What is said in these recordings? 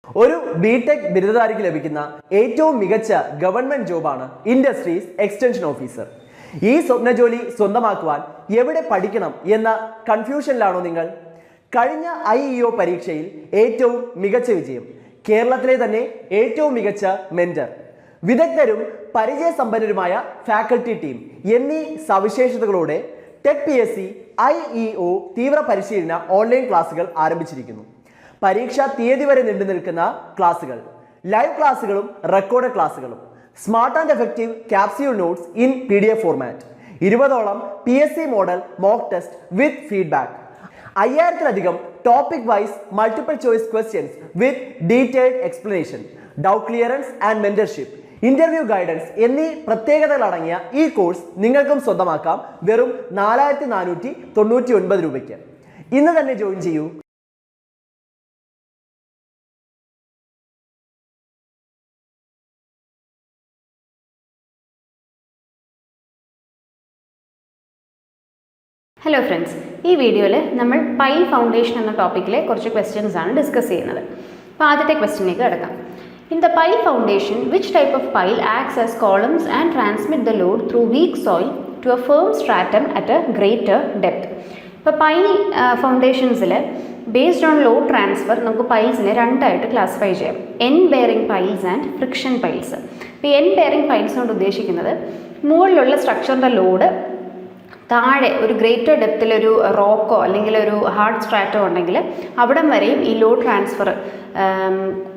ഒരു ബിടെക് ബിരുദധാരിക്ക് ലഭിക്കുന്ന ഏറ്റവും മികച്ച ഗവൺമെന്റ് ജോബാണ് ഇൻഡസ്ട്രീസ് എക്സ്റ്റൻഷൻ ഓഫീസർ. ഈ സ്വപ്ന ജോലി സ്വന്തമാക്കുവാൻ എവിടെ പഠിക്കണം എന്ന കൺഫ്യൂഷനിലാണോ നിങ്ങൾ? കഴിഞ്ഞ IEO പരീക്ഷയിൽ ഏറ്റവും മികച്ച വിജയം, കേരളത്തിലെ തന്നെ ഏറ്റവും മികച്ച മെന്റർ, വിദഗ്ധരും പരിചയസമ്പന്നരുമായ ഫാക്കൽറ്റി ടീം എന്നീ സവിശേഷതകളോടെ ടെക് PSC IEO തീവ്ര പരിശീലന ഓൺലൈൻ ക്ലാസുകൾ ആരംഭിച്ചിരിക്കുന്നു. പരീക്ഷാ തീയതി വരെ നീണ്ടു നിൽക്കുന്ന ക്ലാസുകൾ, ലൈവ് ക്ലാസുകളും റെക്കോർഡ് ക്ലാസുകളും, smart and effective capsule notes in PDF format, 20ഓളം PSC model mock test with feedback, 5000-ലധികം topic wise multiple choice questions with detailed explanation, doubt clearance and mentorship, interview guidance എന്നീ പ്രത്യേകതകളടങ്ങിയ ഈ കോഴ്സ് നിങ്ങൾക്കും സ്വന്തമാക്കാം വെറും 4499 രൂപയ്ക്ക്. ഇന്ന് തന്നെ ജോയിൻ ചെയ്യൂ. ഹലോ ഫ്രണ്ട്സ്, ഈ വീഡിയോയിൽ നമ്മൾ പൈൽ ഫൗണ്ടേഷൻ എന്ന ടോപ്പിക്കിലെ കുറച്ച് ക്വസ്റ്റ്യൻസ് ആണ് ഡിസ്കസ് ചെയ്യുന്നത്. അപ്പോൾ ആദ്യത്തെ ക്വസ്റ്റ്യനിലേക്ക് കിടക്കാം. In the pile foundation which type of pile acts as columns and transmit the load through weak soil to a firm stratum at a greater depth. ഇപ്പോൾ പൈൽ ഫൗണ്ടേഷൻസിൽ ബേസ്ഡ് ഓൺ ലോഡ് ട്രാൻസ്ഫർ നമുക്ക് പൈൽസിനെ രണ്ടായിട്ട് classify ചെയ്യാം: end bearing piles and friction piles. ഇപ്പോൾ end bearing piles കൊണ്ട് ഉദ്ദേശിക്കുന്നത് മുകളിലുള്ള സ്ട്രക്ചറിൻ്റെ ലോഡ് താഴെ ഒരു ഗ്രേറ്റർ ഡെപ്തിലൊരു റോക്കോ അല്ലെങ്കിൽ ഒരു ഹാർഡ് സ്ട്രാറ്റോ ഉണ്ടെങ്കിൽ അവിടം വരെയും ഈ ലോഡ് ട്രാൻസ്ഫർ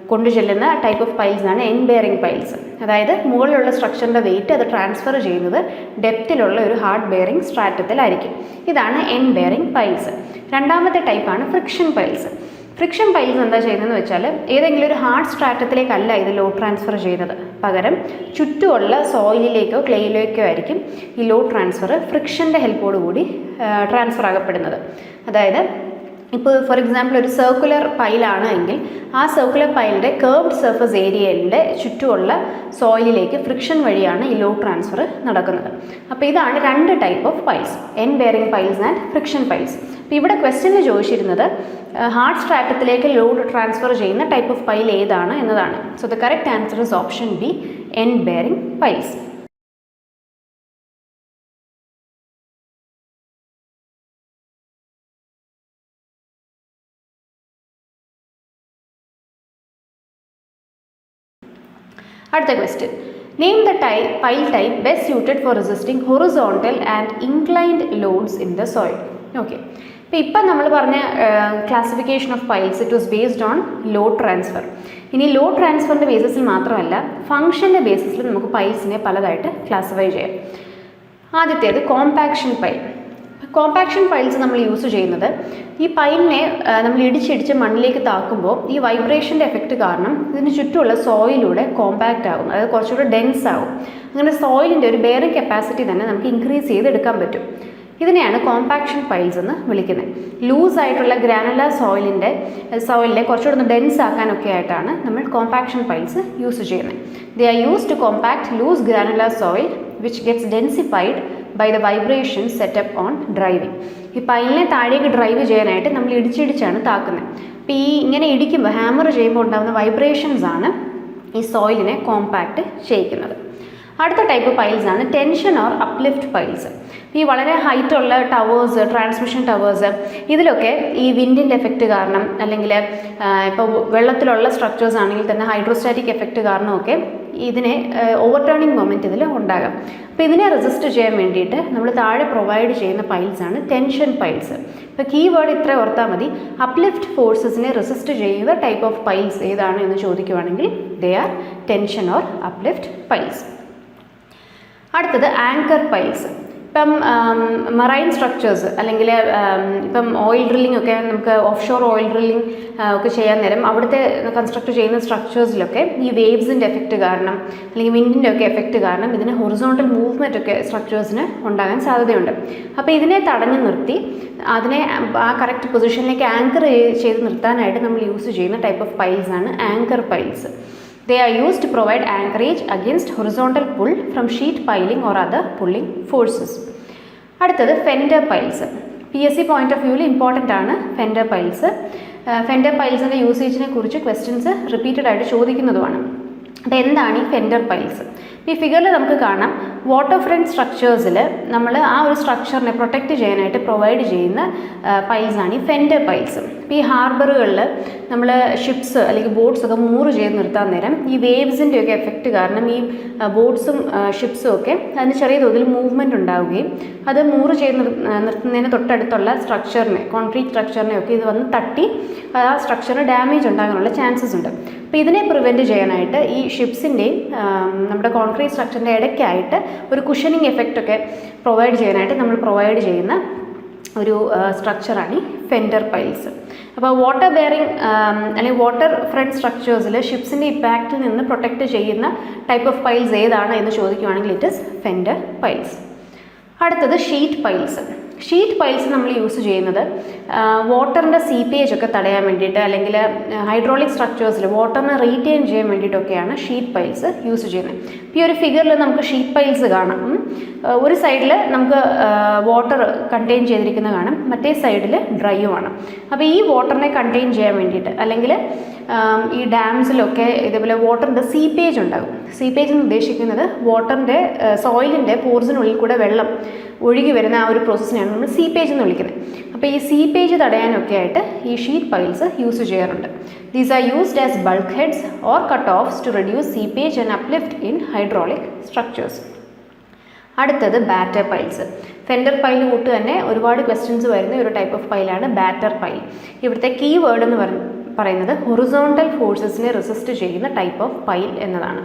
കൊണ്ടുചെല്ലുന്ന ടൈപ്പ് ഓഫ് പൈൽസാണ് എൻ ബെയറിംഗ് പൈൽസ്. അതായത് മുകളിലുള്ള സ്ട്രക്ചറിൻ്റെ വെയിറ്റ് അത് ട്രാൻസ്ഫർ ചെയ്യുന്നത് ഡെപ്തിലുള്ള ഒരു ഹാർഡ് ബെയറിംഗ് സ്ട്രാറ്റത്തിലായിരിക്കും. ഇതാണ് എൻ ബെയറിംഗ് പൈൽസ്. രണ്ടാമത്തെ ടൈപ്പാണ് ഫ്രിക്ഷൻ പൈൽസ്. ഫ്രിക്ഷൻ പൈൽസ് എന്താ ചെയ്യുന്നതെന്ന് വെച്ചാൽ ഏതെങ്കിലും ഒരു ഹാർഡ് സ്ട്രാറ്റത്തിലേക്കല്ല ഇത് ലോഡ് ട്രാൻസ്ഫർ ചെയ്യുന്നത്, പകരം ചുറ്റുമുള്ള സോയിലിലേക്കോ ക്ലേയിലേക്കോ ആയിരിക്കും ഈ ലോഡ് ട്രാൻസ്ഫർ ഫ്രിക്ഷൻ്റെ ഹെൽപ്പോടുകൂടി ട്രാൻസ്ഫർ ആകപ്പെടുന്നത്. അതായത് ഇപ്പോൾ ഫോർ എക്സാമ്പിൾ ഒരു സർക്കുലർ പൈലാണ് എങ്കിൽ ആ സർക്കുലർ പൈലിൻ്റെ കർവ്ഡ് സർഫസ് ഏരിയയുടെ ചുറ്റുമുള്ള സോയിലിലേക്ക് ഫ്രിക്ഷൻ വഴിയാണ് ഈ ലോഡ് ട്രാൻസ്ഫർ നടക്കുന്നത്. അപ്പോൾ ഇതാണ് രണ്ട് type of piles: end bearing piles and friction piles. അപ്പോൾ ഇവിടെ ക്വസ്റ്റ്യനിൽ ചോദിച്ചിരുന്നത് ഹാർഡ് സ്ട്രാറ്റത്തിലേക്ക് ലോഡ് ട്രാൻസ്ഫർ ചെയ്യുന്ന ടൈപ്പ് ഓഫ് പൈൽ ഏതാണ് എന്നതാണ്. So the correct answer is option B, end bearing piles. അടുത്ത question: name the pile type best suited for resisting horizontal and inclined loads in the soil. Okay, അപ്പോൾ ഇപ്പം നമ്മൾ പറഞ്ഞ classification of piles it was based on load transfer. ഇനി load ട്രാൻസ്ഫറിൻ്റെ ബേസിസിൽ മാത്രമല്ല ഫംഗ്ഷൻ്റെ ബേസിസിൽ നമുക്ക് പൈൽസിനെ പലതായിട്ട് classify ചെയ്യാം. ആദ്യത്തേത് കോമ്പാക്ഷൻ പൈൽ. കോമ്പാക്ഷൻ പൈൽസ് നമ്മൾ യൂസ് ചെയ്യുന്നത് ഈ പൈലിനെ നമ്മൾ ഇടിച്ചിടിച്ച് മണ്ണിലേക്ക് താക്കുമ്പോൾ ഈ വൈബ്രേഷൻ്റെ എഫക്റ്റ് കാരണം ഇതിന് ചുറ്റുമുള്ള സോയിലൂടെ കോമ്പാക്റ്റ് ആകും, അതായത് കുറച്ചുകൂടെ ഡെൻസ് ആകും. അങ്ങനെ സോയിലിൻ്റെ ഒരു ബെയറിംഗ് കപ്പാസിറ്റി തന്നെ നമുക്ക് ഇൻക്രീസ് ചെയ്തെടുക്കാൻ പറ്റും. ഇതിനെയാണ് കോമ്പാക്ഷൻ പൈൽസ് എന്ന് വിളിക്കുന്നത്. ലൂസ് ആയിട്ടുള്ള ഗ്രാനുലാർ സോയിലിനെ കുറച്ചുകൂടെ ഡെൻസ് ആക്കാനൊക്കെ ആയിട്ടാണ് നമ്മൾ കോമ്പാക്ഷൻ പൈൽസ് യൂസ് ചെയ്യുന്നത്. They are use to compact loose granular soil which gets densified by the vibration setup on driving. ഈ പൈലിനെ താഴേക്ക് ഡ്രൈവ് ചെയ്യാനായിട്ട് നമ്മൾ ഇടിച്ചിടിച്ചാണ് താക്കുന്നത്. അപ്പോൾ ഈ ഇങ്ങനെ ഇടിക്കുമ്പോൾ ഹാമർ ചെയ്യുമ്പോൾ ഉണ്ടാകുന്ന വൈബ്രേഷൻസ് ആണ് ഈ സോയിലിനെ കോമ്പാക്റ്റ് ചെയ്യിക്കുന്നത്. അടുത്ത ടൈപ്പ് പൈൽസ് ആണ് ടെൻഷൻ ഓർ അപ്ലിഫ്റ്റ് പൈൽസ്. ഈ വളരെ ഹൈറ്റുള്ള ടവേഴ്സ്, ട്രാൻസ്മിഷൻ ടവേഴ്സ്, ഇതിലൊക്കെ ഈ വിൻഡിൻ്റെ എഫക്റ്റ് കാരണം അല്ലെങ്കിൽ ഇപ്പോൾ വെള്ളത്തിലുള്ള സ്ട്രക്ചേഴ്സ് ആണെങ്കിൽ തന്നെ ഹൈഡ്രോസ്റ്റാറ്റിക് എഫക്റ്റ് കാരണമൊക്കെ ഇതിനെ ഓവർടേണിംഗ് മൊമെൻറ്റ് ഇതിൽ ഉണ്ടാകാം. അപ്പോൾ ഇതിനെ റെസിസ്റ്റ് ചെയ്യാൻ വേണ്ടിയിട്ട് നമ്മൾ താഴെ പ്രൊവൈഡ് ചെയ്യുന്ന പൈൽസാണ് ടെൻഷൻ പൈൽസ്. ഇപ്പോൾ കീവേഡ് ഇത്ര ഓർത്താൽ മതി: അപ്ലിഫ്റ്റ് ഫോഴ്സസിനെ റെസിസ്റ്റ് ചെയ്യുന്ന ടൈപ്പ് ഓഫ് പൈൽസ് ഏതാണ് എന്ന് ചോദിക്കുവാണെങ്കിൽ they are tension or uplift piles. അടുത്തത് ആങ്കർ പൈൽസ്. ഇപ്പം മറൈൻ സ്ട്രക്ചേഴ്സ് അല്ലെങ്കിൽ ഇപ്പം ഓയിൽ ഡ്രില്ലിംഗ് ഒക്കെ നമുക്ക് ഓഫ് ഷോർ ഓയിൽ ഡ്രില്ലിംഗ് ഒക്കെ ചെയ്യാൻ നേരം അവിടുത്തെ കൺസ്ട്രക്ട് ചെയ്യുന്ന സ്ട്രക്ചേഴ്സിലൊക്കെ ഈ വേവ്സിൻ്റെ എഫക്റ്റ് കാരണം അല്ലെങ്കിൽ വിൻഡിൻ്റെ ഒക്കെ എഫക്റ്റ് കാരണം ഇതിന് ഹൊറിസോണ്ടൽ മൂവ്മെൻ്റ് ഒക്കെ സ്ട്രക്ചേഴ്സിന് ഉണ്ടാകാൻ സാധ്യതയുണ്ട്. അപ്പോൾ ഇതിനെ തടഞ്ഞു നിർത്തി അതിനെ ആ കറക്റ്റ് പൊസിഷനിലേക്ക് ആങ്കർ ചെയ്ത് നിർത്താനായിട്ട് നമ്മൾ യൂസ് ചെയ്യുന്ന ടൈപ്പ് ഓഫ് പൈൽസാണ് anchor piles. They are used to provide anchorage against horizontal pull from sheet piling or other pulling forces. അടുത്തത് fender piles. PSC point of വ്യൂവിൽ ഇമ്പോർട്ടൻ്റ് ആണ് ഫെൻഡർ പൈൽസ്. ഫെൻഡർ പൈൽസിൻ്റെ യൂസേജിനെ കുറിച്ച് questions repeated ആയിട്ട് ചോദിക്കുന്നതുമാണ്. അപ്പോൾ എന്താണ് ഈ fender piles? ഈ ഫിഗറിൽ നമുക്ക് കാണാം വാട്ടർ ഫ്രണ്ട് സ്ട്രക്ചേഴ്സിൽ നമ്മൾ ആ ഒരു സ്ട്രക്ചറിനെ പ്രൊട്ടക്റ്റ് ചെയ്യാനായിട്ട് പ്രൊവൈഡ് ചെയ്യുന്ന പൈൽസാണ് ഈ ഫെൻഡർ പൈൽസ്. ഇപ്പോൾ ഈ ഹാർബറുകളിൽ നമ്മൾ ഷിപ്സ് അല്ലെങ്കിൽ ബോട്ട്സ് ഒക്കെ മൂവ് ചെയ്ത് നിർത്താൻ നേരം ഈ വേവ്സിൻ്റെ ഒക്കെ എഫക്റ്റ് കാരണം ഈ ബോട്ട്സും ഷിപ്സും ഒക്കെ അതിന് ചെറിയ തോതിൽ മൂവ്മെൻറ്റ് ഉണ്ടാവുകയും അത് മൂവ് ചെയ്ത് നിർത്തുന്നതിന് തൊട്ടടുത്തുള്ള സ്ട്രക്ചറിനെ കോൺക്രീറ്റ് സ്ട്രക്ചറിനെ ഒക്കെ ഇത് വന്ന് തട്ടി ആ സ്ട്രക്ചറിന് ഡാമേജ് ഉണ്ടാകാനുള്ള ചാൻസസ് ഉണ്ട്. അപ്പോൾ ഇതിനെ പ്രിവെൻറ്റ് ചെയ്യാനായിട്ട് ഈ ഷിപ്സിൻ്റെയും നമ്മുടെ കോൺക്രീറ്റ് സ്ട്രക്ചറിൻ്റെ ഇടയ്ക്കായിട്ട് ഒരു കുഷനിങ് എഫക്റ്റ് ഒക്കെ പ്രൊവൈഡ് ചെയ്യാനായിട്ട് നമ്മൾ പ്രൊവൈഡ് ചെയ്യുന്ന ഒരു സ്ട്രക്ചറാണ് ഈ ഫെൻഡർ പൈൽസ്. അപ്പോൾ വാട്ടർ ബെയറിംഗ് അല്ലെങ്കിൽ വാട്ടർ ഫ്രണ്ട് സ്ട്രക്ചേഴ്സിൽ ഷിപ്സിൻ്റെ ഇമ്പാക്റ്റിൽ നിന്ന് പ്രൊട്ടക്റ്റ് ചെയ്യുന്ന ടൈപ്പ് ഓഫ് പൈൽസ് ഏതാണ് എന്ന് ചോദിക്കുകയാണെങ്കിൽ ഇറ്റ് ഇസ് ഫെൻഡർ പൈൽസ്. അടുത്തത് ഷീറ്റ് പൈൽസ്. ഷീറ്റ് പൈൽസ് നമ്മൾ യൂസ് ചെയ്യുന്നത് വാട്ടറിൻ്റെ സീപ്പേജ് ഒക്കെ തടയാൻ വേണ്ടിയിട്ട് അല്ലെങ്കിൽ ഹൈഡ്രോളിക് സ്ട്രക്ചേഴ്സിൽ വാട്ടറിനെ റീറ്റെയിൻ ചെയ്യാൻ വേണ്ടിയിട്ടൊക്കെയാണ് ഷീറ്റ് പൈൽസ് യൂസ് ചെയ്യുന്നത്. ഇപ്പോൾ ഈ ഒരു ഫിഗറിൽ നമുക്ക് ഷീറ്റ് പൈൽസ് കാണാം. ഒരു സൈഡിൽ നമുക്ക് വാട്ടർ കണ്ടെയ്ൻ ചെയ്തിരിക്കുന്നത് കാണാം, മറ്റേ സൈഡിൽ ഡ്രൈയുമാണ്. അപ്പോൾ ഈ വാട്ടറിനെ കണ്ടെയ്ൻ ചെയ്യാൻ വേണ്ടിയിട്ട് അല്ലെങ്കിൽ ഈ ഡാംസിലൊക്കെ ഇതേപോലെ വാട്ടറിൻ്റെ സീപ്പേജ് ഉണ്ടാകും. സീപ്പേജ് എന്ന് ഉദ്ദേശിക്കുന്നത് വാട്ടറിൻ്റെ സോയിലിൻ്റെ പോർസിനുള്ളിൽ കൂടെ വെള്ളം ഒഴുകി വരുന്ന ആ ഒരു പ്രോസസ്സിനെയാണ് നമ്മൾ സീപ്പേജ് എന്ന് വിളിക്കുന്നത്. അപ്പോൾ ഈ സീപ്പേജ് തടയാനൊക്കെ ആയിട്ട് ഈ ഷീറ്റ് പൈൽസ് യൂസ് ചെയ്യാറുണ്ട്. These are used as bulkheads or cut offs to reduce seepage and uplift in hydraulic structures. അടുത്തത് ബാറ്റർ പൈൽസ്. ഫെൻഡർ പൈൽ കൂട്ട് തന്നെ ഒരുപാട് ക്വസ്റ്റ്യൻസ് വരുന്ന ഒരു ടൈപ്പ് ഓഫ് പൈലാണ് ബാറ്റർ പൈൽ. ഇവിടുത്തെ കീ വേർഡ് എന്ന് പറയുന്നത് ഹൊറിസോണ്ടൽ ഫോഴ്സസിനെ റെസിസ്റ്റ് ചെയ്യുന്ന ടൈപ്പ് ഓഫ് പൈൽ എന്നതാണ്.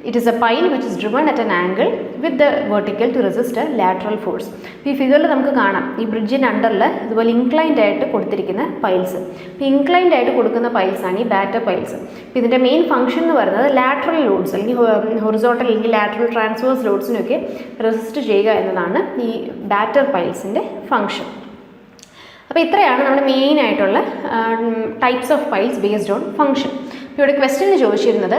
It is a pile which is driven at an angle with the vertical to resist a lateral force. ഈ ഫിഗറിൽ നമുക്ക് കാണാം ഈ ബ്രിഡ്ജിൻ്റെ അണ്ടറിൽ ഇതുപോലെ ഇൻക്ലൈൻഡ് ആയിട്ട് കൊടുത്തിരിക്കുന്ന പൈൽസ്. ഇപ്പോൾ ഇൻക്ലൈൻഡ് ആയിട്ട് കൊടുക്കുന്ന പൈൽസാണ് ഈ ബാറ്റർ പൈൽസ്. അപ്പോൾ ഇതിൻ്റെ മെയിൻ ഫംഗ്ഷൻ എന്ന് പറയുന്നത് ലാറ്ററൽ ലോഡ്സ് അല്ലെങ്കിൽ ഹൊറിസോണ്ടൽ അല്ലെങ്കിൽ ലാറ്ററൽ ട്രാൻസ്വേഴ്സ് ലോഡ്സിനൊക്കെ റെസിസ്റ്റ് ചെയ്യുക എന്നതാണ് ഈ ബാറ്റർ പൈൽസിൻ്റെ ഫംഗ്ഷൻ. അപ്പോൾ ഇത്രയാണ് നമ്മുടെ മെയിൻ ആയിട്ടുള്ള types of piles based on function. ഇവിടെ ക്വസ്റ്റ്യനിൽ ചോദിച്ചിരുന്നത്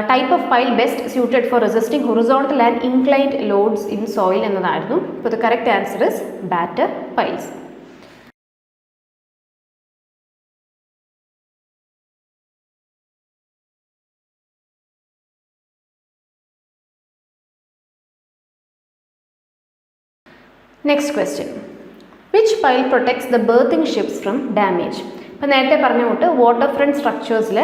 type of pile best suited for resisting horizontal and inclined loads in soil എന്നതായിരുന്നു. അപ്പോൾ the correct answer is batter piles. Next question, which pile protects the berthing ships from damage? ഇപ്പോൾ നേരത്തെ പറഞ്ഞ തൊട്ട് water front സ്ട്രക്ചേഴ്സിൽ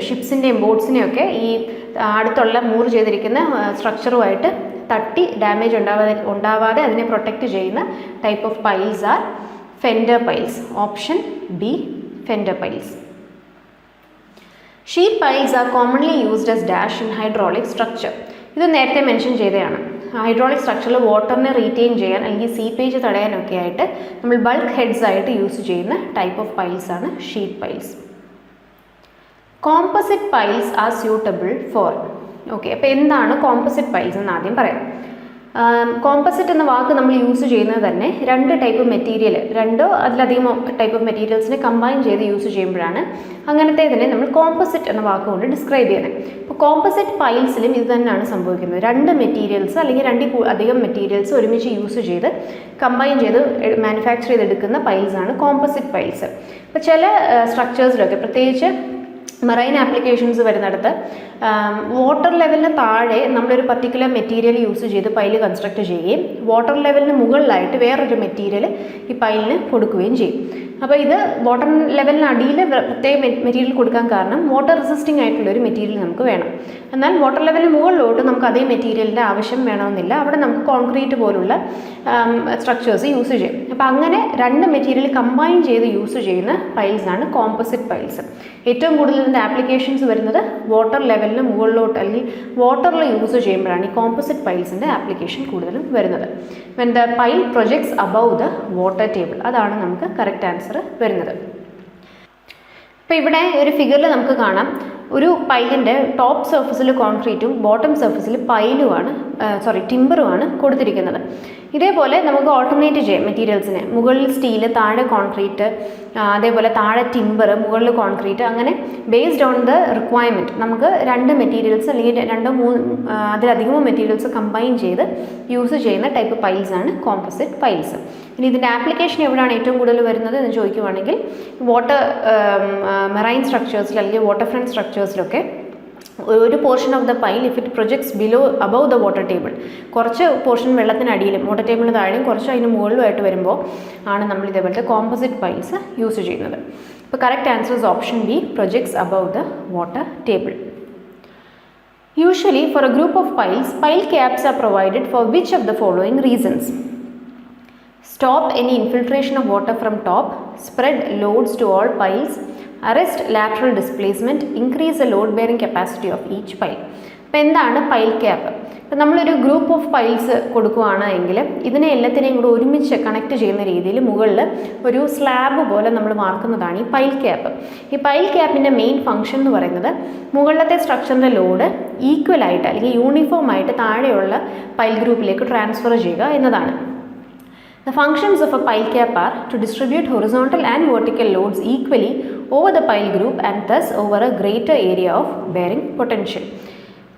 ഷിപ്സിൻ്റെയും ബോട്ട്സിനെയൊക്കെ ഈ അടുത്തുള്ള move ചെയ്തിരിക്കുന്ന സ്ട്രക്ചറുമായിട്ട് തട്ടി ഡാമേജ് ഉണ്ടാവാതെ അതിനെ പ്രൊട്ടക്റ്റ് ചെയ്യുന്ന type of piles are fender piles. Option B fender piles. Sheet piles are commonly used as dash in hydraulic structure. ഇത് നേരത്തെ മെൻഷൻ ചെയ്തതാണ്. ഹൈഡ്രോളിക് സ്ട്രക്ചറിൽ വാട്ടറിനെ റീറ്റെയിൻ ചെയ്യാൻ അല്ലെങ്കിൽ സീപ്പേജ് തടയാനൊക്കെ ആയിട്ട് നമ്മൾ ബൾക്ക് ഹെഡ്സ് ആയിട്ട് യൂസ് ചെയ്യുന്ന ടൈപ്പ് ഓഫ് പൈൽസ് ആണ് sheet piles. Composite piles R suitable for. Okay, അപ്പോൾ എന്താണ് കോമ്പോസിറ്റ് പൈൽസ് എന്ന് ആദ്യം പറയാം. കോമ്പോസിറ്റ് എന്ന വാക്ക് നമ്മൾ യൂസ് ചെയ്യുന്നത് തന്നെ രണ്ട് ടൈപ്പ് മെറ്റീരിയൽ, രണ്ടോ അതിലധികം ടൈപ്പ് ഓഫ് മെറ്റീരിയൽസിനെ കമ്പൈൻ ചെയ്ത് യൂസ് ചെയ്യുമ്പോഴാണ് അങ്ങനത്തെ ഇതിനെ നമ്മൾ കോമ്പോസിറ്റ് എന്ന വാക്ക് കൊണ്ട് ഡിസ്ക്രൈബ് ചെയ്യുന്നത്. ഇപ്പോൾ കോമ്പോസിറ്റ് പൈൽസിലും ഇത് തന്നെയാണ് സംഭവിക്കുന്നത്. രണ്ട് മെറ്റീരിയൽസ് അല്ലെങ്കിൽ അധികം മെറ്റീരിയൽസ് ഒരുമിച്ച് യൂസ് ചെയ്ത് കമ്പൈൻ ചെയ്ത് മാനുഫാക്ചർ ചെയ്തെടുക്കുന്ന പൈൽസാണ് കോമ്പോസിറ്റ് പൈൽസ്. അപ്പോൾ ചില സ്ട്രക്ചേഴ്സിലൊക്കെ പ്രത്യേകിച്ച് മറൈൻ ആപ്ലിക്കേഷൻസ് വരുന്നിടത്ത് വാട്ടർ ലെവലിന് താഴെ നമ്മളൊരു പർട്ടിക്കുലർ മെറ്റീരിയൽ യൂസ് ചെയ്ത് പൈല് കൺസ്ട്രക്ട് ചെയ്യുകയും വാട്ടർ ലെവലിന് മുകളിലായിട്ട് വേറൊരു മെറ്റീരിയൽ ഈ പൈലിന് കൊടുക്കുകയും ചെയ്യും. അപ്പോൾ ഇത് വാട്ടർ ലെവലിന് അടിയിൽ പ്രത്യേക മെറ്റീരിയൽ കൊടുക്കാൻ കാരണം വാട്ടർ റെസിസ്റ്റിംഗ് ആയിട്ടുള്ളൊരു മെറ്റീരിയൽ നമുക്ക് വേണം. എന്നാൽ വാട്ടർ ലെവലിന് മുകളിലോട്ട് നമുക്ക് അതേ മെറ്റീരിയലിൻ്റെ ആവശ്യം വേണമെന്നില്ല. അവിടെ നമുക്ക് കോൺക്രീറ്റ് പോലുള്ള സ്ട്രക്ചേഴ്സ് യൂസ് ചെയ്യും. അപ്പോൾ അങ്ങനെ രണ്ട് മെറ്റീരിയൽ കമ്പൈൻ ചെയ്ത് യൂസ് ചെയ്യുന്ന പൈൽസാണ് കോമ്പോസിറ്റ് പൈൽസ്. ഏറ്റവും കൂടുതൽ ഇതിൻ്റെ ആപ്ലിക്കേഷൻസ് വരുന്നത് വാട്ടർ ലെവലിന് മുകളിലോട്ട് അല്ലെങ്കിൽ വാട്ടറിൽ യൂസ് ചെയ്യുമ്പോഴാണ് ഈ കോമ്പോസിറ്റ് പൈൽസിൻ്റെ ആപ്ലിക്കേഷൻ കൂടുതലും വരുന്നത്. When the pile projects above the water table, അതാണ് നമുക്ക് കറക്റ്റ് ആൻസർ വരുന്നത്. ഇപ്പോൾ ഇവിടെ ഒരു ഫിഗറിൽ നമുക്ക് കാണാം ഒരു പൈലിൻ്റെ ടോപ്പ് സർഫസിൽ കോൺക്രീറ്റും ബോട്ടം സർഫസിൽ ടിമ്പറുമാണ് കൊടുത്തിരിക്കുന്നത്. ഇതേപോലെ നമുക്ക് ഓൾട്ടർനേറ്റ് ചെയ്യാം മെറ്റീരിയൽസിനെ. മുകളിൽ സ്റ്റീൽ, താഴെ കോൺക്രീറ്റ്, അതേപോലെ താഴെ ടിമ്പർ, മുകളിൽ കോൺക്രീറ്റ്, അങ്ങനെ ബേസ്ഡ് ഓൺ ദ റിക്വയർമെൻറ്റ് നമുക്ക് 2 മെറ്റീരിയൽസ് അല്ലെങ്കിൽ 2-3 അതിലധികമോ മെറ്റീരിയൽസ് കമ്പൈൻ ചെയ്ത് യൂസ് ചെയ്യുന്ന ടൈപ്പ് പൈൽസാണ് കോമ്പോസിറ്റ് പൈൽസ്. ഇനി ഇതിൻ്റെ ആപ്ലിക്കേഷൻ എവിടെയാണ് ഏറ്റവും കൂടുതൽ വരുന്നത് എന്ന് ചോദിക്കുവാണെങ്കിൽ വാട്ടർ മെറൈൻ സ്ട്രക്ചേഴ്സിൽ അല്ലെങ്കിൽ വാട്ടർ ഫ്രണ്ട് സ്ട്രക്ചേഴ്സിലൊക്കെ ഒരു portion of the pile if it projects above the water table, കുറച്ച് പോർഷൻ വെള്ളത്തിനടിയിലും വാട്ടർ ടേബിളിന് താഴെയും കുറച്ച് അതിന് മുകളിലുമായിട്ട് വരുമ്പോൾ ആണ് നമ്മൾ ഇതേപോലത്തെ കോമ്പോസിറ്റ് പൈൽസ് യൂസ് ചെയ്യുന്നത്. അപ്പോൾ correct answer is option B, projects above the water table. Usually for a group of piles, pile caps are provided for which of the following reasons? Stop any infiltration of water from top, spread loads to all piles, arrest lateral displacement, increase the load bearing capacity of each pile. അപ്പോൾ എന്താണ് pile cap? ഇപ്പം നമ്മളൊരു group of piles കൊടുക്കുകയാണ് എങ്കിൽ ഇതിനെ എല്ലാത്തിനെയും കൂടെ ഒരുമിച്ച് കണക്ട് ചെയ്യുന്ന രീതിയിൽ മുകളിൽ ഒരു സ്ലാബ് പോലെ നമ്മൾ വാർക്കുന്നതാണ് ഈ പൈൽ ക്യാപ്പ്. ഈ പൈൽ ക്യാപ്പിൻ്റെ മെയിൻ ഫംഗ്ഷൻ എന്ന് പറയുന്നത് മുകളിലത്തെ സ്ട്രക്ചറിൻ്റെ ലോഡ് ഈക്വലായിട്ട് അല്ലെങ്കിൽ യൂണിഫോം ആയിട്ട് താഴെയുള്ള പൈൽ ഗ്രൂപ്പിലേക്ക് ട്രാൻസ്ഫർ ചെയ്യുക എന്നതാണ്. The functions of a pile cap are to distribute horizontal and vertical loads equally over the pile group and thus over a greater area of bearing potential.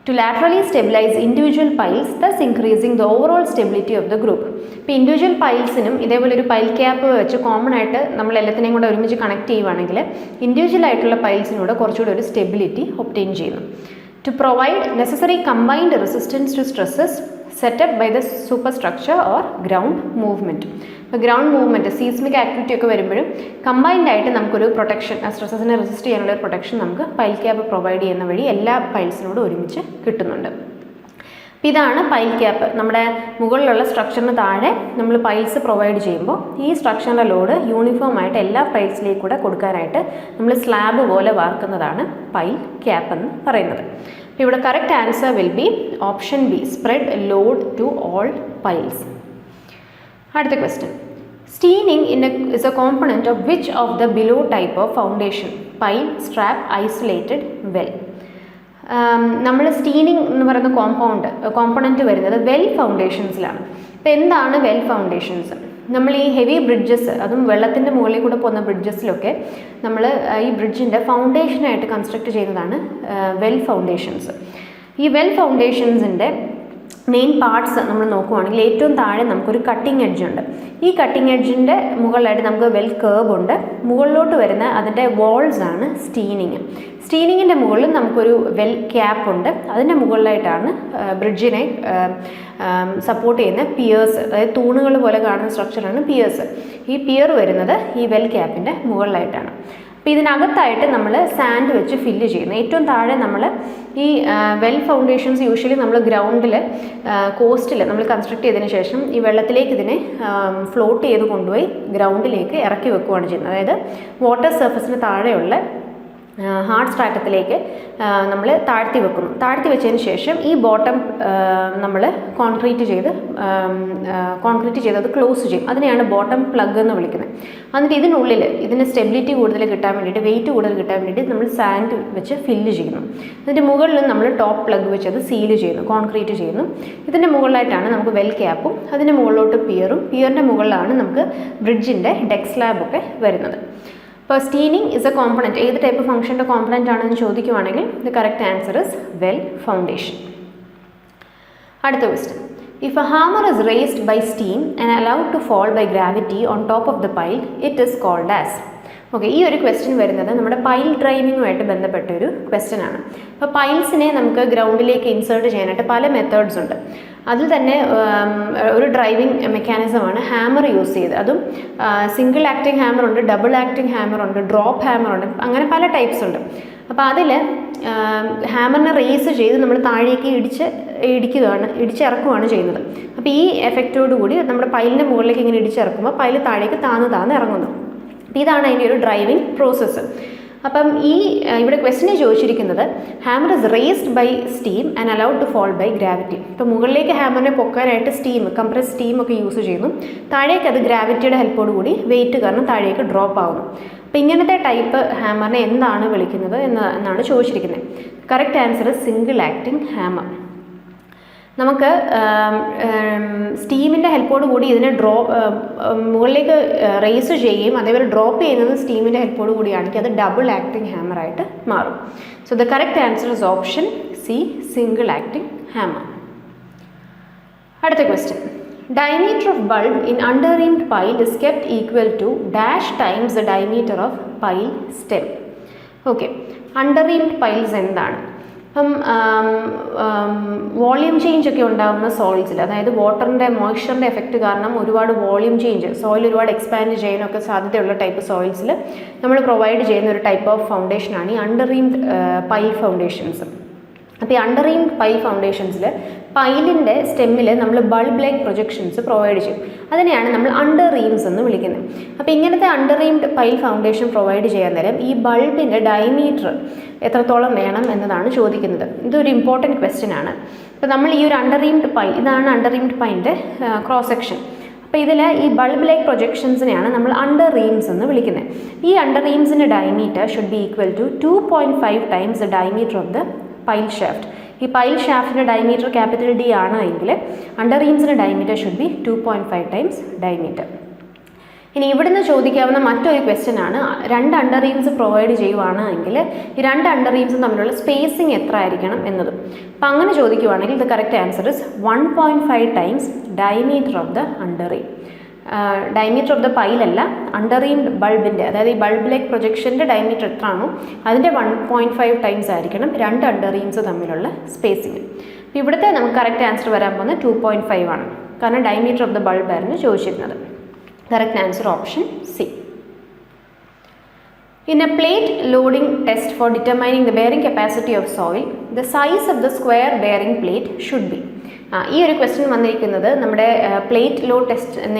To laterally stabilize individual piles, thus increasing the overall stability of the group. ഇപ്പോൾ individual പൈൽസിനും ഇതേപോലെ ഒരു pile cap വെച്ച് common ആയിട്ട് നമ്മൾ എല്ലാത്തിനെയും കൂടെ ഒരുമിച്ച് connect ചെയ്യുവാണെങ്കിൽ ഇൻഡിവിജ്വൽ ആയിട്ടുള്ള പൈൽസിനൂടെ കുറച്ചുകൂടെ ഒരു സ്റ്റെബിലിറ്റി ഒബ്റ്റെയിൻ ചെയ്യുന്നു. To provide necessary combined resistance to stresses set up by the superstructure or ground movement. ഇപ്പോൾ ഗ്രൗണ്ട് മൂവ്മെൻറ്റ്, സീസ്മിക് ആക്ടിവിറ്റി ഒക്കെ വരുമ്പോഴും കമ്പൈൻഡ് ആയിട്ട് നമുക്കൊരു പ്രൊട്ടക്ഷൻ, ആ സ്ട്രെസ്സസിനെ റെസിസ്റ്റ് ചെയ്യാനുള്ള ഒരു പ്രൊട്ടക്ഷൻ നമുക്ക് പൈൽ ക്യാപ്പ് പ്രൊവൈഡ് ചെയ്യുന്ന വഴി എല്ലാ പൈൽസിനോടും ഒരുമിച്ച് കിട്ടുന്നുണ്ട്. അപ്പോൾ ഇതാണ് പൈൽ ക്യാപ്പ്. നമ്മുടെ മുകളിലുള്ള സ്ട്രക്ചറിന് താഴെ നമ്മൾ പൈൽസ് പ്രൊവൈഡ് ചെയ്യുമ്പോൾ ഈ സ്ട്രക്ചറിൻ്റെ ലോഡ് യൂണിഫോം ആയിട്ട് എല്ലാ പൈൽസിലേക്ക് കൂടെ കൊടുക്കാനായിട്ട് നമ്മൾ സ്ലാബ് പോലെ വാർക്കുന്നതാണ് പൈൽ ക്യാപ്പ് എന്ന് പറയുന്നത്. അപ്പോൾ ഇവിടെ correct answer will be option B, spread load to all piles. അടുത്ത question, steining is a component of which of the below type of foundation? Pile, strap, isolated, well. നമ്മൾ steining എന്ന് പറയുന്ന component വരുന്നത് well ഫൗണ്ടേഷൻസിലാണ്. ഇപ്പോൾ എന്താണ് well foundations? നമ്മൾ ഈ heavy bridges, അതും വെള്ളത്തിൻ്റെ മുകളിൽ കൂടെ പോകുന്ന ബ്രിഡ്ജസിലൊക്കെ നമ്മൾ ഈ ബ്രിഡ്ജിൻ്റെ ഫൗണ്ടേഷനായിട്ട് കൺസ്ട്രക്ട് ചെയ്യുന്നതാണ് വെൽ ഫൗണ്ടേഷൻസ്. ഈ വെൽ ഫൗണ്ടേഷൻസിൻ്റെ മെയിൻ പാർട്സ് നമ്മൾ നോക്കുവാണെങ്കിൽ ഏറ്റവും താഴെ നമുക്കൊരു കട്ടിംഗ് എഡ്ജ് ഉണ്ട്. ഈ കട്ടിംഗ് എഡ്ജിൻ്റെ മുകളിലായിട്ട് നമുക്ക് വെൽ കേർവ് ഉണ്ട്. മുകളിലോട്ട് വരുന്ന അതിൻ്റെ വാൾസ് ആണ് സ്റ്റീനിങ്. സ്റ്റീനിങ്ങിൻ്റെ മുകളിൽ നമുക്കൊരു വെൽ ക്യാപ്പ് ഉണ്ട്. അതിൻ്റെ മുകളിലായിട്ടാണ് ബ്രിഡ്ജിനെ സപ്പോർട്ട് ചെയ്യുന്ന പിയേഴ്സ്, അതായത് തൂണുകൾ പോലെ കാണുന്ന സ്ട്രക്ചറാണ് പിയേഴ്സ്. ഈ പിയർ വരുന്നത് ഈ വെൽ ക്യാപ്പിൻ്റെ മുകളിലായിട്ടാണ്. അപ്പോൾ ഇതിനകത്തായിട്ട് നമ്മൾ സാൻഡ് വെച്ച് ഫില്ല് ചെയ്യുന്നു. ഏറ്റവും താഴെ നമ്മൾ ഈ വെൽ ഫൗണ്ടേഷൻസ് യൂഷ്വലി നമ്മൾ ഗ്രൗണ്ടിൽ കോസ്റ്റിൽ നമ്മൾ കൺസ്ട്രക്ട് ചെയ്തതിന് ശേഷം ഈ വെള്ളത്തിലേക്ക് ഇതിനെ ഫ്ലോട്ട് ചെയ്ത് കൊണ്ടുപോയി ഗ്രൗണ്ടിലേക്ക് ഇറക്കി വെക്കുകയാണ് ചെയ്യുന്നത്. അതായത് വാട്ടർ സർഫസിന് താഴെയുള്ള ഹാർഡ് സ്ട്രാറ്റത്തിലേക്ക് നമ്മൾ താഴ്ത്തി വെക്കുന്നു. താഴ്ത്തി വെച്ചതിന് ശേഷം ഈ ബോട്ടം നമ്മൾ കോൺക്രീറ്റ് ചെയ്ത് അത് ക്ലോസ് ചെയ്യും. അതിനെയാണ് ബോട്ടം പ്ലഗ് എന്ന് വിളിക്കുന്നത്. എന്നിട്ട് ഇതിനുള്ളിൽ ഇതിന് സ്റ്റെബിലിറ്റി കൂടുതൽ കിട്ടാൻ വേണ്ടിയിട്ട്, വെയിറ്റ് കൂടുതൽ കിട്ടാൻ വേണ്ടിയിട്ട് നമ്മൾ സാൻഡ് വെച്ച് ഫില്ല് ചെയ്യുന്നു. അതിൻ്റെ മുകളിൽ നമ്മൾ ടോപ്പ് പ്ലഗ് വെച്ച് അത് സീല് ചെയ്യുന്നു, കോൺക്രീറ്റ് ചെയ്യുന്നു. ഇതിൻ്റെ മുകളിലായിട്ടാണ് നമുക്ക് വെൽ ക്യാപ്പും അതിൻ്റെ മുകളിലോട്ട് പിയറിൻ്റെ മുകളിലാണ് നമുക്ക് ബ്രിഡ്ജിൻ്റെ ഡെക്ക് സ്ലാബൊക്കെ വരുന്നത്. ഇപ്പോൾ സ്റ്റീനിങ് ഇസ് എ കോമ്പണൻറ്റ്, ഏത് ടൈപ്പ് ഫംഗ്ഷൻ്റെ കോമ്പണൻ്റ് ആണെന്ന് ചോദിക്കുവാണെങ്കിൽ the correct answer is well foundation. അടുത്ത question, if a hammer is raised by steam and allowed to fall by gravity on top of the pile, it is called as. Okay, ഈ ഒരു question വരുന്നത് നമ്മുടെ pile ഡ്രൈവിങ്ങുമായിട്ട് ബന്ധപ്പെട്ട ഒരു question ആണ്. അപ്പോൾ പൈൽസിനെ നമുക്ക് ഗ്രൗണ്ടിലേക്ക് ഇൻസേർട്ട് ചെയ്യാനായിട്ട് പല മെത്തേഡ്സ് ഉണ്ട്. അതിൽ തന്നെ ഒരു ഡ്രൈവിംഗ് മെക്കാനിസമാണ് ഹാമർ യൂസ് ചെയ്ത്. അതും സിംഗിൾ ആക്ടിങ് ഹാമർ ഉണ്ട്, ഡബിൾ ആക്ടിങ് ഹാമർ ഉണ്ട്, ഡ്രോപ്പ് ഹാമർ ഉണ്ട്, അങ്ങനെ പല ടൈപ്സ് ഉണ്ട്. അപ്പോൾ അതിൽ ഹാമറിനെ റേസ് ചെയ്ത് നമ്മൾ താഴേക്ക് ഇടിച്ചിറക്കുകയാണ് ചെയ്യുന്നത്. അപ്പോൾ ഈ എഫക്റ്റോടുകൂടി നമ്മുടെ പൈലിൻ്റെ മുകളിലേക്ക് ഇങ്ങനെ ഇടിച്ചിറക്കുമ്പോൾ പൈല് താഴേക്ക് താന്ന് ഇറങ്ങുന്നു. അപ്പോൾ ഇതാണ് അതിൻ്റെ ഒരു ഡ്രൈവിംഗ് പ്രോസസ്സ്. അപ്പം ഇവിടെ ക്വസ്റ്റ്യൻ ചോദിച്ചിരിക്കുന്നത് hammer is raised by steam and allowed to fall by gravity. ഇപ്പോൾ മുകളിലേക്ക് ഹാമറിനെ പൊക്കാനായിട്ട് കംപ്രസ് സ്റ്റീം ഒക്കെ യൂസ് ചെയ്യുന്നു. താഴേക്ക് അത് ഗ്രാവിറ്റിയുടെ ഹെൽപ്പോടുകൂടി വെയിറ്റ് കാരണം താഴേക്ക് ഡ്രോപ്പ് ആവുന്നു. അപ്പോൾ ഇങ്ങനത്തെ ടൈപ്പ് ഹാമറിനെ എന്താണ് വിളിക്കുന്നത് എന്നാണ് ചോദിച്ചിരിക്കുന്നത്. Correct answer single acting hammer. നമുക്ക് സ്റ്റീമിൻ്റെ ഹെൽപ്പോട് കൂടി ഇതിനെ മുകളിലേക്ക് റേസ് ചെയ്യുകയും അതേപോലെ ഡ്രോപ്പ് ചെയ്യുന്നത് സ്റ്റീമിൻ്റെ ഹെൽപ്പോട് കൂടിയാണെങ്കിൽ അത് ഡബിൾ ആക്ടിങ് ഹാമറായിട്ട് മാറും. So the correct answer is option C, single acting hammer. അടുത്ത question. Diameter of bulb in under-reamed pile is kept equal to dash times the diameter of pile stem. Okay, under-reamed piles എന്താണ്? അപ്പം volume change ഒക്കെ ഉണ്ടാകുന്ന സോയിൽസിൽ, അതായത് വാട്ടറിൻ്റെ മോയ്സ്ചറിൻ്റെ effect കാരണം ഒരുപാട് volume change, soil ഒരുപാട് എക്സ്പാൻഡ് ചെയ്യാനൊക്കെ സാധ്യതയുള്ള ടൈപ്പ് സോയിൽസിൽ നമ്മൾ പ്രൊവൈഡ് ചെയ്യുന്ന ഒരു ടൈപ്പ് ഓഫ് ഫൗണ്ടേഷനാണ് ഈ അണ്ടർ-റീംഡ് പൈൽ ഫൗണ്ടേഷൻസ്. അപ്പോൾ ഈ അണ്ടർ-റീംഡ് പൈൽ ഫൗണ്ടേഷൻസിൽ പൈലിൻ്റെ സ്റ്റെമ്മിൽ നമ്മൾ ബൾബ് ലൈക്ക് പ്രൊജക്ഷൻസ് പ്രൊവൈഡ് ചെയ്യും. അതിനെയാണ് നമ്മൾ അണ്ടർ റീംസ് എന്ന് വിളിക്കുന്നത്. അപ്പോൾ ഇങ്ങനത്തെ അണ്ടർ-റീംഡ് പൈൽ ഫൗണ്ടേഷൻ പ്രൊവൈഡ് ചെയ്യാൻ നേരം ഈ ബൾബിൻ്റെ ഡയമീറ്റർ എത്രത്തോളം വേണം എന്നതാണ് ചോദിക്കുന്നത്. ഇതൊരു ഇമ്പോർട്ടൻറ്റ് ക്വസ്റ്റ്യൻ ആണ്. അപ്പോൾ നമ്മൾ ഈ ഒരു അണ്ടർ-റീംഡ് പൈൽ, ഇതാണ് അണ്ടർ-റീംഡ് പൈലിൻ്റെ ക്രോസ് സെക്ഷൻ. അപ്പോൾ ഇതിൽ ഈ ബൾബ് ലൈക്ക് പ്രൊജക്ഷൻസിനെയാണ് നമ്മൾ അണ്ടർ റീംസ് എന്ന് വിളിക്കുന്നത്. ഈ അണ്ടർ റീംസിൻ്റെ diameter should be equal to 2.5 times the diameter of the pile shaft. ഈ പൈൽ ഷാഫ്റ്റിൻ്റെ ഡയമീറ്റർ ക്യാപിറ്റൽ ഡി ആണ് എങ്കിൽ അണ്ടർ റീംസിൻ്റെ diameter should be 2.5 times diameter. ഇനി ഇവിടുന്ന് ചോദിക്കാവുന്ന മറ്റൊരു ക്വസ്റ്റ്യൻ ആണ്, രണ്ട് അണ്ടർ റീംസ് പ്രൊവൈഡ് ചെയ്യുവാണ് എങ്കിൽ ഈ രണ്ട് അണ്ടർ റീംസും തമ്മിലുള്ള സ്പേസിങ് എത്ര ആയിരിക്കണം എന്നതും. അപ്പം അങ്ങനെ ചോദിക്കുവാണെങ്കിൽ the correct answer is 1.5 times diameter of the under ream. Diameter of the പൈലല്ല, അണ്ടർ റീംഡ് ബൾബിൻ്റെ, അതായത് ഈ ബൾബ് ലൈക്ക് പ്രൊജക്ഷൻ്റെ ഡയമീറ്റർ എത്രയാണോ അതിൻ്റെ 1.5 ടൈംസ് ആയിരിക്കണം രണ്ട് അണ്ടർ റീംസ് തമ്മിലുള്ള സ്പേസിങ്. അപ്പോൾ ഇവിടുത്തെ നമുക്ക് കറക്റ്റ് ആൻസർ വരാൻ പോകുന്നത് 2.5 ആണ്, കാരണം ഡയമീറ്റർ ഓഫ് ദ ബൾബ് ആയിരുന്നു ചോദിച്ചിരുന്നത്. Correct answer option C. In a plate loading test for determining the bearing capacity of soil, the size of the square bearing plate should be. ഈ ഒരു question വന്നിരിക്കുന്നത് നമ്മുടെ പ്ലേറ്റ് ലോഡ് ടെസ്റ്റ് എന്ന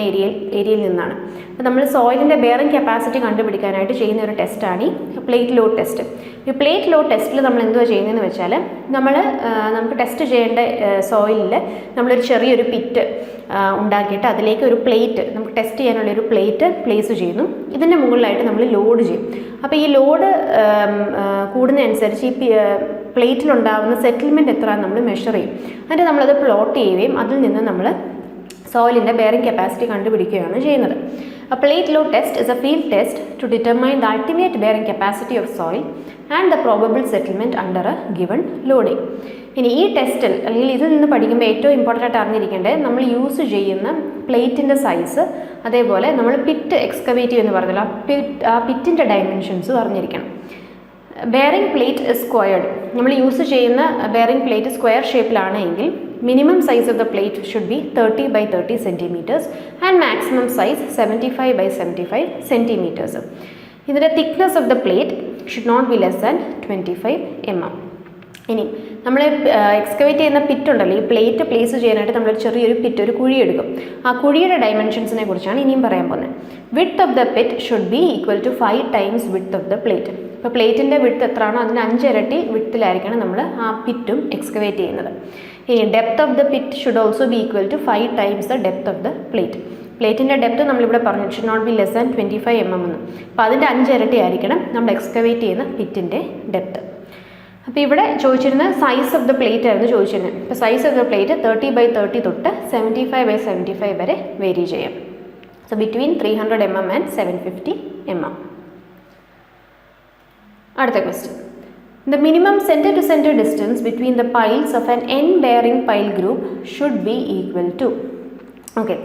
ഏരിയയിൽ നിന്നാണ്. അപ്പോൾ നമ്മൾ സോയിലിൻ്റെ ബെയറിംഗ് കപ്പാസിറ്റി കണ്ടുപിടിക്കാനായിട്ട് ചെയ്യുന്ന ഒരു ടെസ്റ്റാണ് ഈ പ്ലേറ്റ് ലോഡ് ടെസ്റ്റ്. ഈ പ്ലേറ്റ് ലോഡ് ടെസ്റ്റിൽ നമ്മൾ എന്തുവാ ചെയ്യുന്നതെന്ന് വെച്ചാൽ നമുക്ക് ടെസ്റ്റ് ചെയ്യേണ്ട സോയിലിൽ നമ്മളൊരു ചെറിയൊരു പിറ്റ് ഉണ്ടാക്കിയിട്ട് അതിലേക്ക് ഒരു പ്ലേറ്റ്, നമുക്ക് ടെസ്റ്റ് ചെയ്യാനുള്ളൊരു പ്ലേറ്റ് പ്ലേസ് ചെയ്യുന്നു. ഇതിൻ്റെ മുകളിലായിട്ട് നമ്മൾ ലോഡ് ചെയ്യും. അപ്പോൾ ഈ ലോഡ് കൂടുന്നതനുസരിച്ച് ഈ പ്ലേറ്റിലുണ്ടാകുന്ന സെറ്റിൽമെൻറ്റ് എത്ര നമ്മൾ മെഷർ ചെയ്യും. എന്നിട്ട് നമ്മളത് പ്ലോട്ട് ചെയ്യുകയും അതിൽ നിന്ന് നമ്മൾ സോയിലിൻ്റെ ബെയറിംഗ് കപ്പാസിറ്റി കണ്ടുപിടിക്കുകയാണ് ചെയ്യുന്നത്. A plate load test is a field test to determine the ultimate bearing capacity of soil and the probable settlement under a given loading. ഇനി ഈ ടെസ്റ്റിൽ അല്ലെങ്കിൽ ഇതിൽ നിന്ന് പഠിക്കുമ്പോൾ ഏറ്റവും ഇമ്പോർട്ടൻ്റ് ആയിട്ട് അറിഞ്ഞിരിക്കേണ്ടത് നമ്മൾ യൂസ് ചെയ്യുന്ന പ്ലേറ്റിൻ്റെ സൈസ്, അതേപോലെ നമ്മൾ പിറ്റ് എക്സ്കവേറ്റ് ചെയ്യുമെന്ന് പറഞ്ഞാൽ ആ പിറ്റിൻ്റെ ഡയമെൻഷൻസും അറിഞ്ഞിരിക്കണം. ബെയറിംഗ് പ്ലേറ്റ് സ്ക്വയർഡ്, നമ്മൾ യൂസ് ചെയ്യുന്ന ബെയറിംഗ് പ്ലേറ്റ് സ്ക്വയർ ഷേപ്പിലാണ് എങ്കിൽ minimum size of the plate should be 30 by 30 centimeters and maximum size 75 by 75 centimeters. ഇതിൻ്റെ thickness of the plate should not be less than 25 mm. ഇനി നമ്മൾ excavate ചെയ്യുന്ന pit ഉണ്ടല്ലോ, ഈ പ്ലേറ്റ് പ്ലേസ് ചെയ്യാനായിട്ട് നമ്മളൊരു ചെറിയൊരു പിറ്റ്, ഒരു കുഴി എടുക്കും. ആ കുഴിയുടെ ഡയമെൻഷൻസിനെ കുറിച്ചാണ് ഇനിയും പറയാൻ പോകുന്നത്. Width of the pit should be equal to 5 times width of the plate. ഇപ്പോൾ പ്ലേറ്റിൻ്റെ വിഡ്ത്ത് എത്രയാണോ അതിന് 5 ഇരട്ടി വിഡ്ത്തിലായിരിക്കണം നമ്മൾ ആ പിറ്റും എക്സ്കവേറ്റ് ചെയ്യുന്നത്. ഇനി depth of the pit should also be equal to 5 times the depth of the plate. പ്ലേറ്റിൻ്റെ ഡെപ്ത് നമ്മളിവിടെ പറഞ്ഞു should not be less than 25 mm എന്ന്. അപ്പോൾ അതിൻ്റെ 5 ഇരട്ടി ആയിരിക്കണം നമ്മൾ എക്സ്കവേറ്റ് ചെയ്യുന്ന പിറ്റിൻ്റെ ഡെപ്ത്. അപ്പോൾ ഇവിടെ ചോദിച്ചിരുന്ന സൈസ് ഓഫ് ദ പ്ലേറ്റ് ആയിരുന്നു ചോദിച്ചിരുന്നത്. ഇപ്പോൾ size of the plate 30 by 30 തൊട്ട് 75 by 75 വരെ വേരി ചെയ്യാം. So between 300 mm and 750 mm. അടുത്ത question. The minimum center to center distance between the piles of an n-bearing pile group should be equal to. Okay,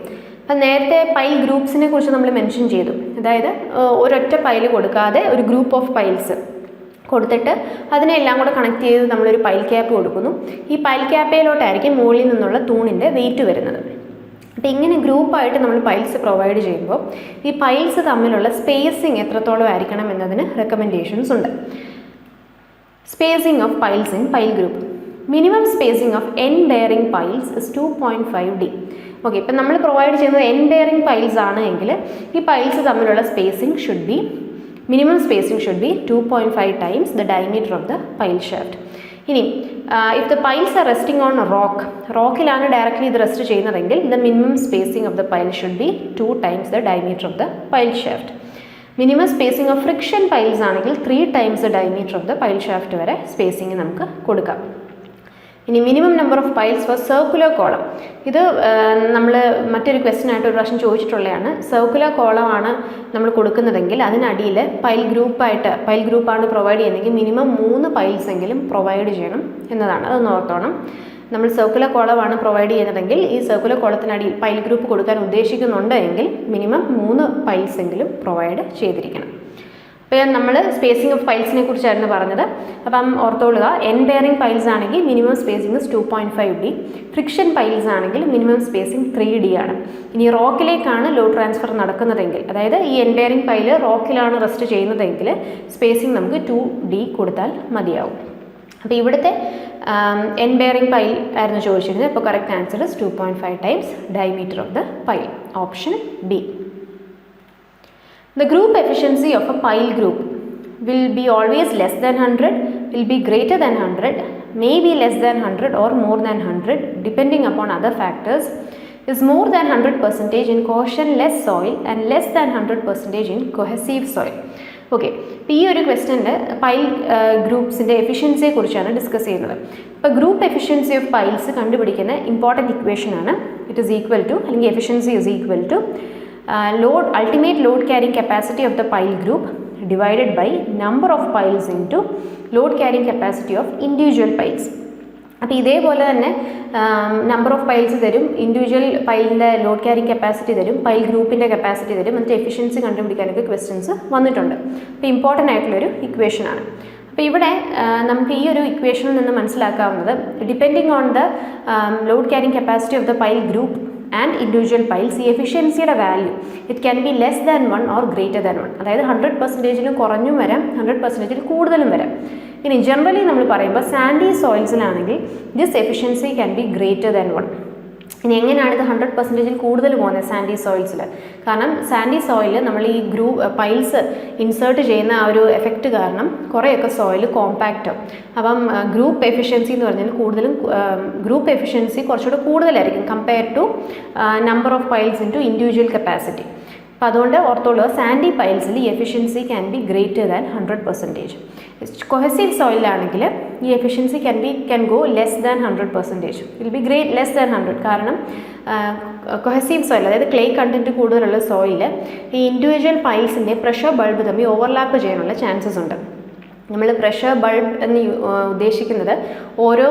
അപ്പം നേരത്തെ pile ഗ്രൂപ്പ്സിനെ കുറിച്ച് നമ്മൾ mention ചെയ്തു. അതായത് ഒരൊറ്റ പൈൽ കൊടുക്കാതെ ഒരു ഗ്രൂപ്പ് ഓഫ് പൈൽസ് കൊടുത്തിട്ട് അതിനെല്ലാം കൂടെ കണക്ട് ചെയ്ത് നമ്മളൊരു പൈൽ ക്യാപ്പ് കൊടുക്കുന്നു. ഈ പൈൽ ക്യാപ്പയിലോട്ടായിരിക്കും മുകളിൽ നിന്നുള്ള തൂണിൻ്റെ വെയിറ്റ് വരുന്നത്. അപ്പോൾ ഇങ്ങനെ ഗ്രൂപ്പായിട്ട് നമ്മൾ പൈൽസ് പ്രൊവൈഡ് ചെയ്യുമ്പോൾ ഈ പൈൽസ് തമ്മിലുള്ള സ്പേസിങ് എത്രത്തോളം ആയിരിക്കണം എന്നതിന് റെക്കമെൻഡേഷൻസ് ഉണ്ട്. Spacing of piles in pile group. Minimum spacing of n-bearing piles is 2.5 d. Okay, ഇപ്പം നമ്മൾ പ്രൊവൈഡ് ചെയ്യുന്നത് n-bearing piles ആണ് എങ്കിൽ ഈ പൈൽസ് തമ്മിലുള്ള spacing should be, minimum spacing should be 2.5 times the diameter of the pile shaft. ഇനി if the piles are resting on റോക്കിലാണ് directly ഇത് റെസ്റ്റ് ചെയ്യുന്നതെങ്കിൽ the minimum spacing of the pile should be 2 times the diameter of the pile shaft. Minimum spacing of friction piles ആണെങ്കിൽ 3 times diameter of the pile shaft വരെ spacing നമുക്ക് കൊടുക്കാം. ഇനി minimum number of piles four circular column. ഇത് നമ്മൾ മറ്റൊരു question ആയിട്ട് ഒരു പ്രാവശ്യം ചോദിച്ചിട്ടുള്ളതാണ്. സർക്കുലർ കോളമാണ് നമ്മൾ കൊടുക്കുന്നതെങ്കിൽ അതിനടിയിൽ പൈൽ ഗ്രൂപ്പാണ് പ്രൊവൈഡ് ചെയ്യുന്നതെങ്കിൽ മിനിമം 3 പൈൽസ് എങ്കിലും പ്രൊവൈഡ് ചെയ്യണം എന്നതാണ്. അതൊന്ന് ഓർത്തോണം. നമ്മൾ സർക്കുലർ കോളമാണ് പ്രൊവൈഡ് ചെയ്യുന്നതെങ്കിൽ ഈ സർക്കുലർ കോളത്തിനടിയിൽ പൈൽ ഗ്രൂപ്പ് കൊടുക്കാൻ ഉദ്ദേശിക്കുന്നുണ്ട് എങ്കിൽ മിനിമം 3 പൈൽസ് എങ്കിലും പ്രൊവൈഡ് ചെയ്തിരിക്കണം. അപ്പോൾ നമ്മൾ സ്പേസിംഗ് ഓഫ് പൈൽസിനെ കുറിച്ചായിരുന്നു പറഞ്ഞത്. അപ്പം ഓർത്തോളുക, എൻ ബെയറിംഗ് പൈൽസ് ആണെങ്കിൽ minimum spacing 2.5D, friction piles ആണെങ്കിൽ മിനിമം സ്പേസിംഗ് 3D ആണ്. ഇനി റോക്കിലേക്കാണ് ലോഡ് ട്രാൻസ്ഫർ നടക്കുന്നതെങ്കിൽ, അതായത് ഈ എൻ ബെയറിംഗ് പൈല് റോക്കിലാണ് റെസ്റ്റ് ചെയ്യുന്നതെങ്കിൽ സ്പേസിംഗ് നമുക്ക് 2D കൊടുത്താൽ മതിയാവും. അപ്പോൾ ഇവിടുത്തെ എൻ ബെയറിംഗ് പൈൽ ആയിരുന്നു ചോദിച്ചിരുന്നത്. അപ്പോൾ correct answer 2.5 times diameter of the pile, option B. The group efficiency of a pile group will be always less than 100, will be greater than 100, may be less than 100 or more than 100 depending upon other factors, is more than 100% in cohesionless soil and less than 100% in cohesive soil. Okay, ഇപ്പോൾ ഈ ഒരു ക്വസ്റ്റ്യനിൽ pile ഗ്രൂപ്പ്സിൻ്റെ എഫിഷ്യൻസിയെ കുറിച്ചാണ് discuss ചെയ്യുന്നത്. അപ്പോൾ group efficiency of piles കണ്ടുപിടിക്കുന്ന important ഇക്വേഷനാണ് it is equal to, അല്ലെങ്കിൽ efficiency is equal to ultimate load carrying capacity of the pile group divided by number of piles into load carrying capacity of individual piles. അപ്പോൾ ഇതേപോലെ തന്നെ number of piles തരും, individual പൈലിൻ്റെ load carrying capacity തരും, pile ഗ്രൂപ്പിൻ്റെ capacity തരും, എന്നിട്ട് efficiency കണ്ടുപിടിക്കാനൊക്കെ questions വന്നിട്ടുണ്ട്. അപ്പോൾ ഇമ്പോർട്ടൻ്റ് ആയിട്ടുള്ളൊരു ഇക്വേഷനാണ്. അപ്പോൾ ഇവിടെ നമുക്ക് ഈ ഒരു ഇക്വേഷനിൽ നിന്ന് മനസ്സിലാക്കാവുന്നത്, depending on the load carrying capacity of the pile group and individual piles, ഈ എഫിഷ്യൻസിയുടെ value it can be less than 1 or greater than 1. അതായത് 100%-ലും കുറഞ്ഞും വരാം, 100%-ൽ കൂടുതലും വരാം. ഇനി ജനറലി നമ്മൾ പറയുമ്പോൾ സാൻഡി സോയിൽസിലാണെങ്കിൽ this efficiency can be greater than 1. ഇനി എങ്ങനെയാണ് ഇത് 100%-ൽ കൂടുതൽ പോകുന്നത് സാൻഡി സോയിൽസിൽ? കാരണം സാൻഡി സോയിൽ നമ്മൾ ഈ പൈൽസ് ഇൻസേർട്ട് ചെയ്യുന്ന ആ ഒരു എഫക്റ്റ് കാരണം കുറേയൊക്കെ സോയിൽ കോമ്പാക്റ്റ്. അപ്പം ഗ്രൂപ്പ് എഫിഷ്യൻസി എന്ന് പറഞ്ഞാൽ കൂടുതലും ഗ്രൂപ്പ് എഫിഷ്യൻസി കുറച്ചുകൂടെ കൂടുതലായിരിക്കും compare to number of piles into individual capacity. അപ്പോൾ അതുകൊണ്ട് ഓർത്തോളുക, സാൻഡി പൈൽസിൽ ഈ efficiency can be greater than 100%. Cohesive സോയിലാണെങ്കിൽ ഈ efficiency can go less than 100%, will be less than 100. കാരണം കൊഹസീവ് സോയിൽ, അതായത് ക്ലേ കണ്ടൻറ്റ് കൂടുതലുള്ള സോയിൽ ഈ ഇൻഡിവിജ്വൽ പൈൽസിൻ്റെ പ്രഷർ ബൾബ് തമ്മിൽ ഓവർലാപ്പ് ചെയ്യാനുള്ള ചാൻസസ് ഉണ്ട്. നമ്മൾ പ്രഷർ ബൾബ് എന്ന് ഉദ്ദേശിക്കുന്നത് ഓരോ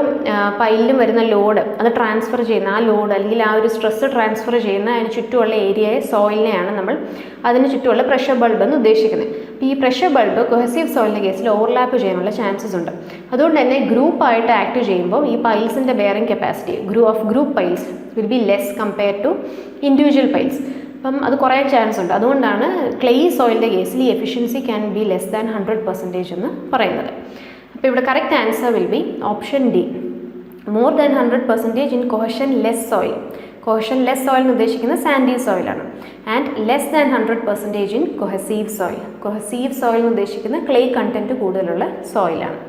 പൈലിലും വരുന്ന ലോഡ് അത് ട്രാൻസ്ഫർ ചെയ്യുന്ന ആ ലോഡ്, അല്ലെങ്കിൽ ആ ഒരു സ്ട്രെസ് ട്രാൻസ്ഫർ ചെയ്യുന്ന അതിന് ചുറ്റുമുള്ള ഏരിയയെ സോയിലിനെയാണ് നമ്മൾ അതിന് ചുറ്റുമുള്ള പ്രഷർ ബൾബ് എന്ന് ഉദ്ദേശിക്കുന്നത്. അപ്പോൾ ഈ പ്രഷർ ബൾബ് കൊഹസീവ് സോയിലിൻ്റെ കേസിൽ ഓവർലാപ്പ് ചെയ്യാനുള്ള ചാൻസസ് ഉണ്ട്. അതുകൊണ്ട് തന്നെ ഗ്രൂപ്പായിട്ട് ആക്ട് ചെയ്യുമ്പോൾ ഈ പൈൽസിൻ്റെ bearing capacity group piles will be less compare to individual piles. അപ്പം അത് കുറേ ചാൻസ് ഉണ്ട്. അതുകൊണ്ടാണ് ക്ലേ സോയിലിൻ്റെ കേസിൽ ഈ efficiency can be less than 100% എന്ന് പറയുന്നത്. അപ്പോൾ ഇവിടെ correct answer will be option D, more than 100% in cohesionless soil. Cohesionless soil എന്ന് ഉദ്ദേശിക്കുന്നത് സാൻഡി സോയിലാണ്. And less than 100% in cohesive soil. Cohesive soil എന്ന് ഉദ്ദേശിക്കുന്നത് ക്ലേ കണ്ടൻറ്റ് കൂടുതലുള്ള സോയിലാണ്.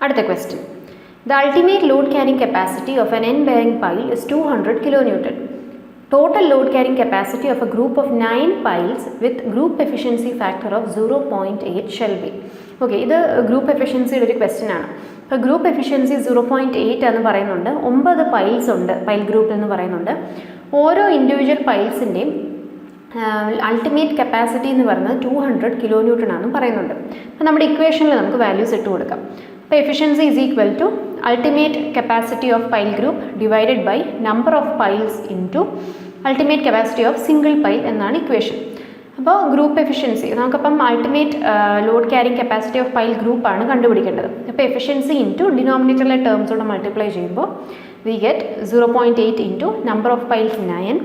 അടുത്ത question, the ultimate load carrying capacity of end end bearing pile is 200 kN. Total load carrying capacity of a group of 9 piles with group efficiency factor of 0.8 shell B. Okay, ഇത് group എഫിഷ്യൻസിയുടെ ഒരു question ആണ്. അപ്പോൾ group efficiency 0.8 എന്ന് പറയുന്നുണ്ട്. 9 piles ഉണ്ട് pile group എന്ന് പറയുന്നുണ്ട്. ഓരോ ഇൻഡിവിജ്വൽ പൈൽസിൻ്റെയും അൾട്ടിമേറ്റ് കപ്പാസിറ്റി എന്ന് പറയുന്നത് 200 kN ആണെന്ന് പറയുന്നുണ്ട്. അപ്പോൾ നമ്മുടെ ഇക്വേഷനിൽ നമുക്ക് വാല്യൂസ് ഇട്ട് കൊടുക്കാം. അപ്പോൾ efficiency is equal to ultimate capacity of pile group divided by number of piles into ultimate capacity of single pile എന്നാണ് ഇക്വേഷൻ. അപ്പോൾ ഗ്രൂപ്പ് എഫിഷ്യൻസി നമുക്കപ്പം ultimate load carrying capacity of pile ഗ്രൂപ്പാണ് കണ്ടുപിടിക്കേണ്ടത്. അപ്പോൾ എഫിഷ്യൻസി ഇൻറ്റു ഡിനോമിനേറ്ററിലെ ടേംസോടെ multiply ചെയ്യുമ്പോൾ we get 0.8 into number of piles 9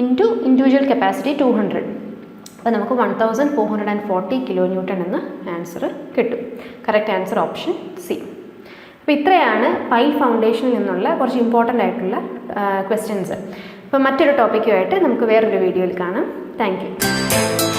into individual capacity 200. അപ്പോൾ നമുക്ക് 1440 kN എന്ന ആൻസർ കിട്ടും. Correct answer option C. അപ്പോൾ ഇത്രയാണ് പൈൽ ഫൗണ്ടേഷനിൽ നിന്നുള്ള കുറച്ച് ഇമ്പോർട്ടൻ്റ് ആയിട്ടുള്ള ക്വസ്റ്റ്യൻസ്. അപ്പോൾ മറ്റൊരു ടോപ്പിക്കുമായിട്ട് നമുക്ക് വേറൊരു വീഡിയോയിൽ കാണാം. Thank you.